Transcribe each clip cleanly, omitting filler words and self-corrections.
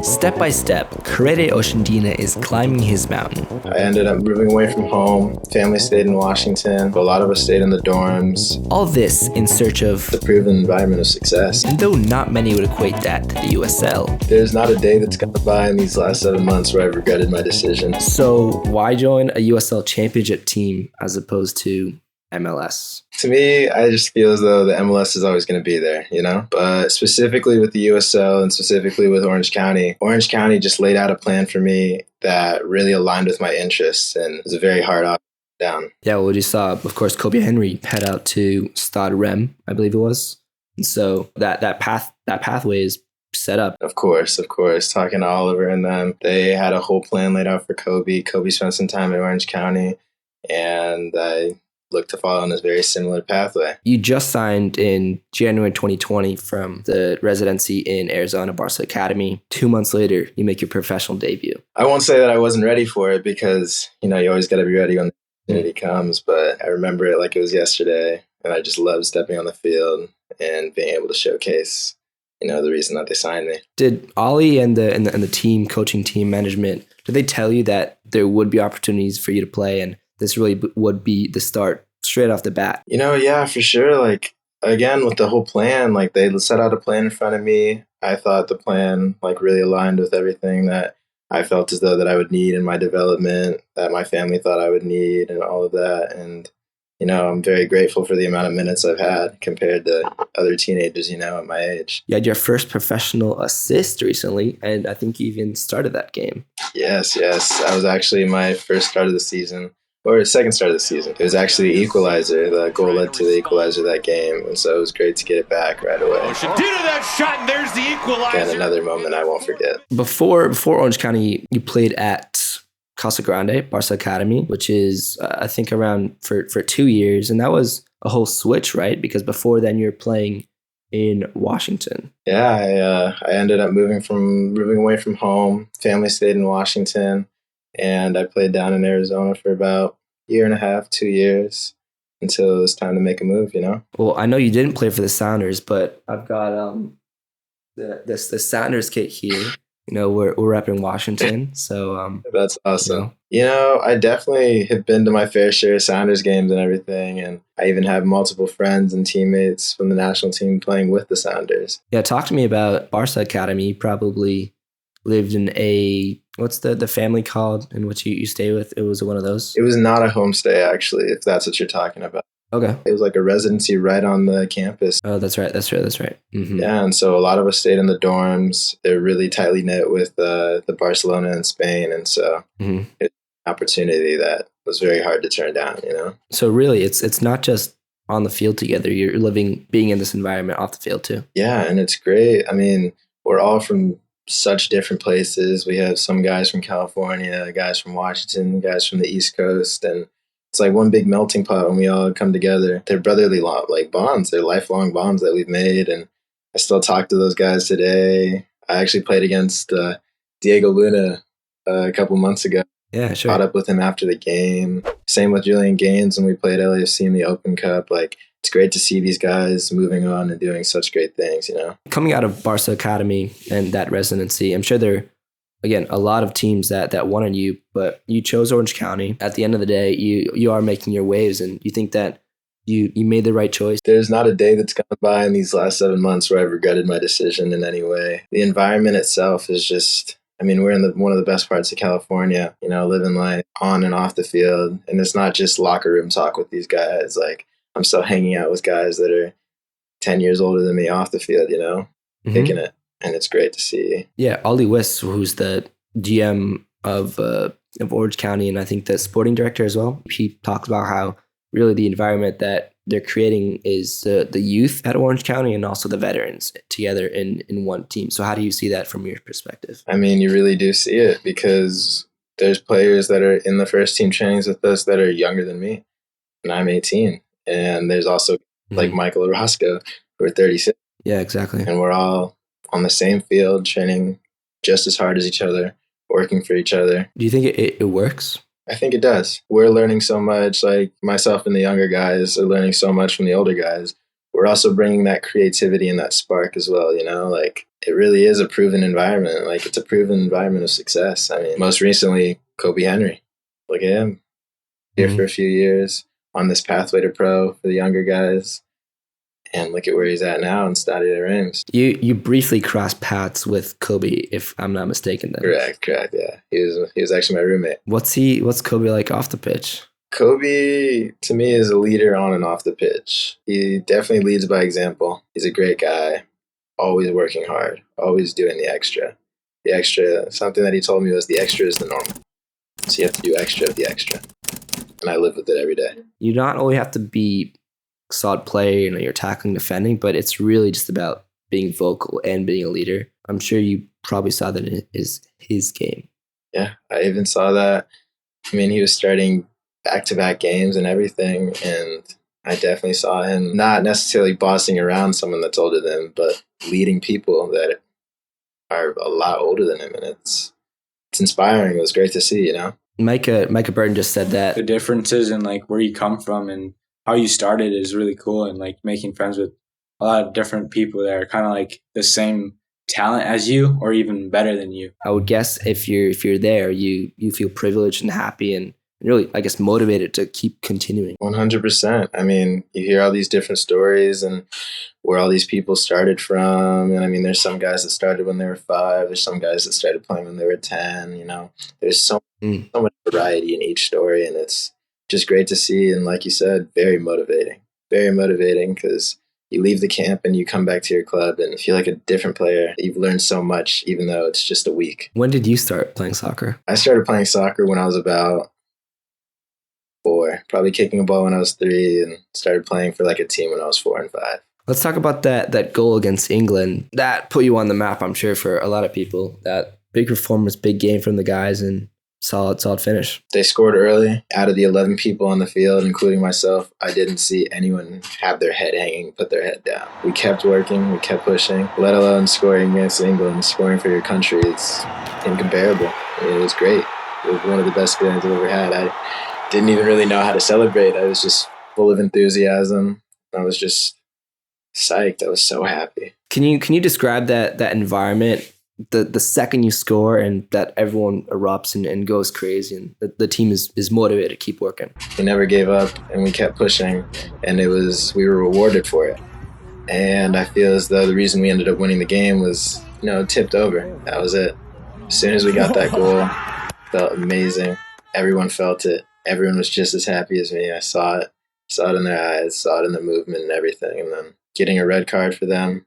Step by step, Korede Osundina is climbing his mountain. I ended up moving away from home. Family stayed in Washington. A lot of us stayed in the dorms. All this in search of The proven environment of success. And though not many would equate that to the USL. There's not a day that's gone by in these last 7 months where I've regretted my decision. So why join a USL championship team as opposed to MLS? To me, I just feel as though the MLS is always going to be there, you know? But specifically with the USL and specifically with Orange County just laid out a plan for me that really aligned with my interests, and it was a very hard option down. Yeah, well, you saw, of course, Kobi Henry head out to Stade Reims, I believe it was. And so that pathway is set up. Of course. Talking to Oliver and them, they had a whole plan laid out for Kobi. Kobi spent some time in Orange County, and I look to follow on this very similar pathway. You just signed in January 2020 from the residency in Arizona Barça Academy. 2 months later, you make your professional debut. I won't say that I wasn't ready for it because, you always got to be ready when the opportunity comes, but I remember it like it was yesterday, and I just loved stepping on the field and being able to showcase, the reason that they signed me. Did Ollie and the team, coaching team, management, did they tell you that there would be opportunities for you to play and this really would be the start straight off the bat? Yeah, for sure. Like, again, with the whole plan, like they set out a plan in front of me. I thought the plan really aligned with everything that I felt as though that I would need in my development, that my family thought I would need, and all of that. And, I'm very grateful for the amount of minutes I've had compared to other teenagers, at my age. You had your first professional assist recently, and I think you even started that game. Yes. That was actually my first start of the season. Or second start of the season. It was actually the equalizer. The goal led to the equalizer that game, and so it was great to get it back right away. Osundina that shot, and there's the equalizer. And another moment I won't forget. Before Orange County, you played at Casa Grande, Barça Academy, which is, I think, around for 2 years, and that was a whole switch, right? Because before then, you're playing in Washington. Yeah, I ended up moving away from home. Family stayed in Washington. And I played down in Arizona for about a year and a half, 2 years, until it was time to make a move, Well, I know you didn't play for the Sounders, but I've got the Sounders kit here. We're repping Washington, so that's awesome. I definitely have been to my fair share of Sounders games and everything, and I even have multiple friends and teammates from the national team playing with the Sounders. Yeah, talk to me about Barça Academy. You probably lived in what's the family called in which you stay with? It was one of those? It was not a homestay, actually, if that's what you're talking about. Okay. It was like a residency right on the campus. Oh, that's right. Mm-hmm. Yeah, and so a lot of us stayed in the dorms. They're really tightly knit with the Barcelona in Spain, and so It was an opportunity that was very hard to turn down, So really, it's not just on the field together. You're being in this environment off the field too. Yeah, and it's great. I mean, we're all from such different places. We have some guys from California, guys from Washington, guys from the East Coast, and it's like one big melting pot when we all come together. They're brotherly bonds. They're lifelong bonds that we've made, and I still talk to those guys today. I actually played against Diego Luna a couple months ago. Yeah, sure. Caught up with him after the game. Same with Julian Gaines when we played LAFC in the Open Cup. It's great to see these guys moving on and doing such great things, Coming out of Barça Academy and that residency, I'm sure there are, again, a lot of teams that wanted you, but you chose Orange County. At the end of the day, you are making your waves, and you think that you made the right choice. There's not a day that's gone by in these last 7 months where I've regretted my decision in any way. The environment itself is just, we're in one of the best parts of California, living life on and off the field. And it's not just locker room talk with these guys. I'm still hanging out with guys that are 10 years older than me off the field, kicking it. And it's great to see. Yeah, Ollie Wiss, who's the GM of Orange County, and I think the sporting director as well, he talks about how really the environment that they're creating is the youth at Orange County and also the veterans together in one team. So how do you see that from your perspective? You really do see it because there's players that are in the first team trainings with us that are younger than me, and I'm 18. And there's also like Michael Orozco, who are 36. Yeah, exactly. And we're all on the same field, training just as hard as each other, working for each other. Do you think it works? I think it does. We're learning so much, myself and the younger guys are learning so much from the older guys. We're also bringing that creativity and that spark as well, it really is a proven environment. Like, it's a proven environment of success. I mean, most recently, Kobi Henry. Look at him. Here for a few years on this pathway to pro for the younger guys. And look at where he's at now in Stade Reims. You briefly crossed paths with Kobi, if I'm not mistaken. Then. Correct. Yeah, he was actually my roommate. What's Kobi like off the pitch? Kobi, to me, is a leader on and off the pitch. He definitely leads by example. He's a great guy, always working hard, always doing the extra. The extra, something that he told me was the extra is the normal. So you have to do extra of the extra. And I live with it every day. You not only have to be a solid player, you're tackling, defending, but it's really just about being vocal and being a leader. I'm sure you probably saw that in his game. Yeah, I even saw that. I mean, he was starting back-to-back games and everything, and I definitely saw him not necessarily bossing around someone that's older than him, but leading people that are a lot older than him, and it's inspiring. It was great to see, Micah Burton just said that the differences in like where you come from and how you started is really cool, and like making friends with a lot of different people that are kind of like the same talent as you or even better than you. I would guess if you're there, you feel privileged and happy and really, I guess, motivated to keep continuing. 100%. I mean, you hear all these different stories and where all these people started from. And I mean, there's some guys that started when they were 5. There's some guys that started playing when they were 10. There's so much variety in each story, and it's just great to see. And like you said, very motivating because you leave the camp and you come back to your club and feel like a different player. You've learned so much, even though it's just a week. When did you start playing soccer? I started playing soccer when I was about 4, probably kicking a ball when I was 3, and started playing for like a team when I was 4 and 5. Let's talk about that goal against England. That put you on the map, I'm sure, for a lot of people. That big performance, big game from the guys, and solid finish. They scored early. Out of the 11 people on the field, including myself, I didn't see anyone have their head hanging, put their head down. We kept working, we kept pushing, let alone scoring against England. Scoring for your country, it's incomparable. I mean, it was great. It was one of the best feelings I've ever had. I didn't even really know how to celebrate. I was just full of enthusiasm. I was just psyched. I was so happy. Can you describe that environment? The second you score and that everyone erupts and goes crazy, and the team is motivated to keep working. We never gave up and we kept pushing, and we were rewarded for it. And I feel as though the reason we ended up winning the game was, tipped over. That was it. As soon as we got that goal, it felt amazing. Everyone felt it. Everyone was just as happy as me. I saw it in their eyes, saw it in the movement and everything. And then getting a red card for them,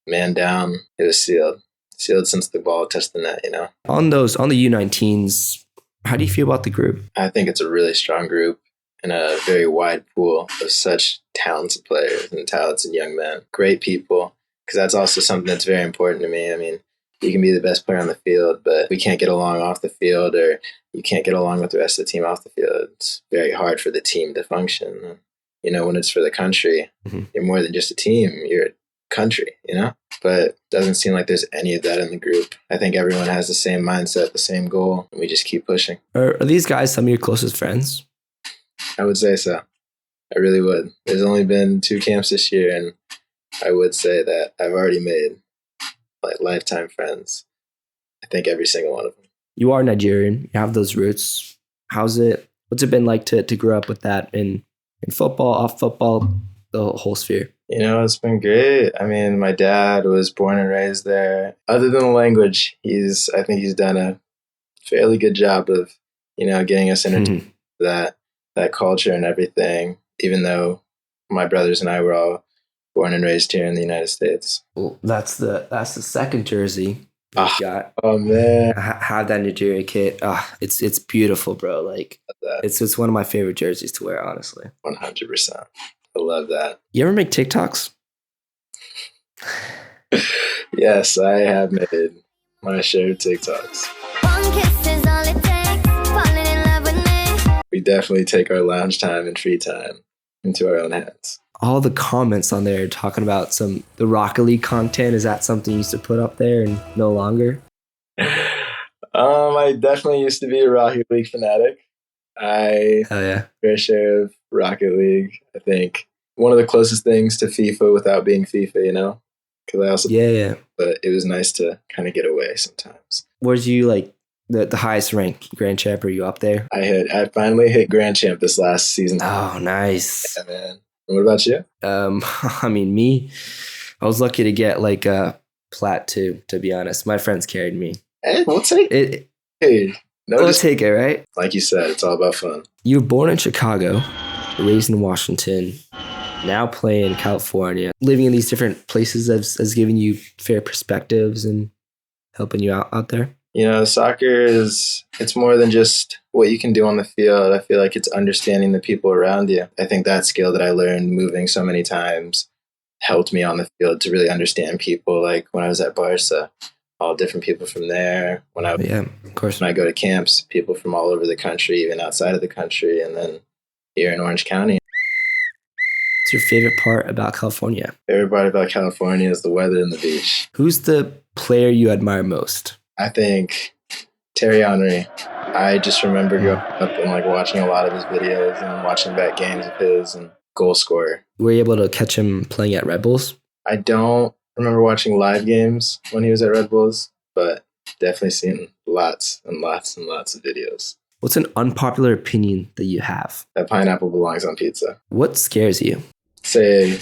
man down, it was sealed since the ball touched the net, On the U19s, how do you feel about the group? I think it's a really strong group and a very wide pool of such talented players and talented young men. Great people, because that's also something that's very important to me. I mean, you can be the best player on the field, but we can't get along off the field, or you can't get along with the rest of the team off the field. It's very hard for the team to function. When it's for the country, you're more than just a team. You're a country, But it doesn't seem like there's any of that in the group. I think everyone has the same mindset, the same goal, and we just keep pushing. Are these guys some of your closest friends? I would say so. I really would. There's only been 2 camps this year, and I would say that I've already made lifetime friends. I think every single one of them. You are Nigerian. You have those roots. What's it been like to grow up with that in football, off football, the whole sphere? It's been great. I mean, my dad was born and raised there. Other than the language, I think he's done a fairly good job of, getting us into that culture and everything, even though my brothers and I were all born and raised here in the United States. Well, that's the second jersey you got. Oh man, I have that Nigeria kit. It's beautiful, bro. It's one of my favorite jerseys to wear, honestly. 100%. I love that. You ever make TikToks? Yes, I have made my share of TikToks. We definitely take our lounge time and free time into our own hands. All the comments on there talking about the Rocket League content. Is that something you used to put up there and no longer? I definitely used to be a Rocket League fanatic. Fair share of Rocket League. I think one of the closest things to FIFA without being FIFA, because I also, Yeah. but it was nice to kind of get away sometimes. Where's you like the highest rank grand champ? Are you up there? I finally hit grand champ this last season. Oh, nice. Yeah, man. And what about you? I mean, me, I was lucky to get like a plat two, to be honest. My friends carried me. Hey, we'll take It, Hey, no, we'll just take it, right? like you said, it's all about fun. You were born in Chicago, raised in Washington, now play in California. Living in these different places has given you fair perspectives and helping you out there. Soccer it's more than just what you can do on the field. I feel like it's understanding the people around you. I think that skill that I learned moving so many times helped me on the field to really understand people. Like when I was at Barça, all different people from there. Yeah, of course. When I go to camps, people from all over the country, even outside of the country, and then here in Orange County. What's your favorite part about California? Favorite part about California is the weather and the beach. Who's the player you admire most? I think Terry Henry. I just remember growing up and like watching a lot of his videos and watching back games of his and goal scorer. Were you able to catch him playing at Red Bulls? I don't remember watching live games when he was at Red Bulls, but definitely seen lots and lots and lots of videos. What's an unpopular opinion that you have? That pineapple belongs on pizza. What scares you? Say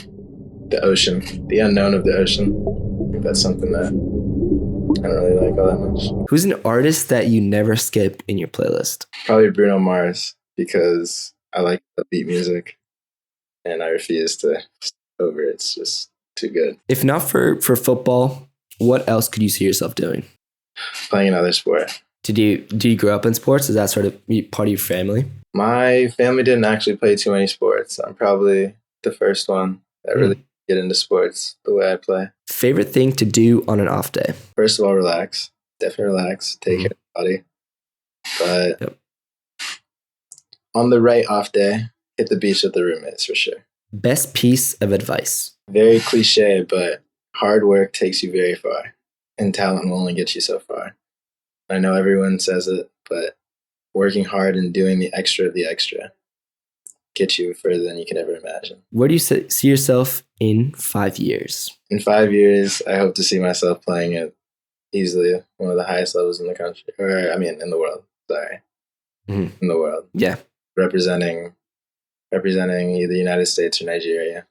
the ocean, the unknown of the ocean. I think that's something that I don't really like all that much. Who's an artist that you never skip in your playlist? Probably Bruno Mars, because I like upbeat music and I refuse to skip over it. It's just too good. If not for football, what else could you see yourself doing? Playing another sport. Did you grow up in sports? Is that sort of part of your family? My family didn't actually play too many sports. I'm probably the first one that really get into sports the way I play. Favorite thing to do on an off day? First of all, relax. Definitely relax. Take care of the body. But on the right off day, hit the beach with the roommates for sure. Best piece of advice? Very cliche, but hard work takes you very far. And talent will only get you so far. I know everyone says it, but working hard and doing the extra of the extra gets you further than you can ever imagine. Where do you see yourself in 5 years? In 5 years, I hope to see myself playing at easily one of the highest levels in the country. In the world. Sorry. In the world. Yeah. Representing either United States or Nigeria.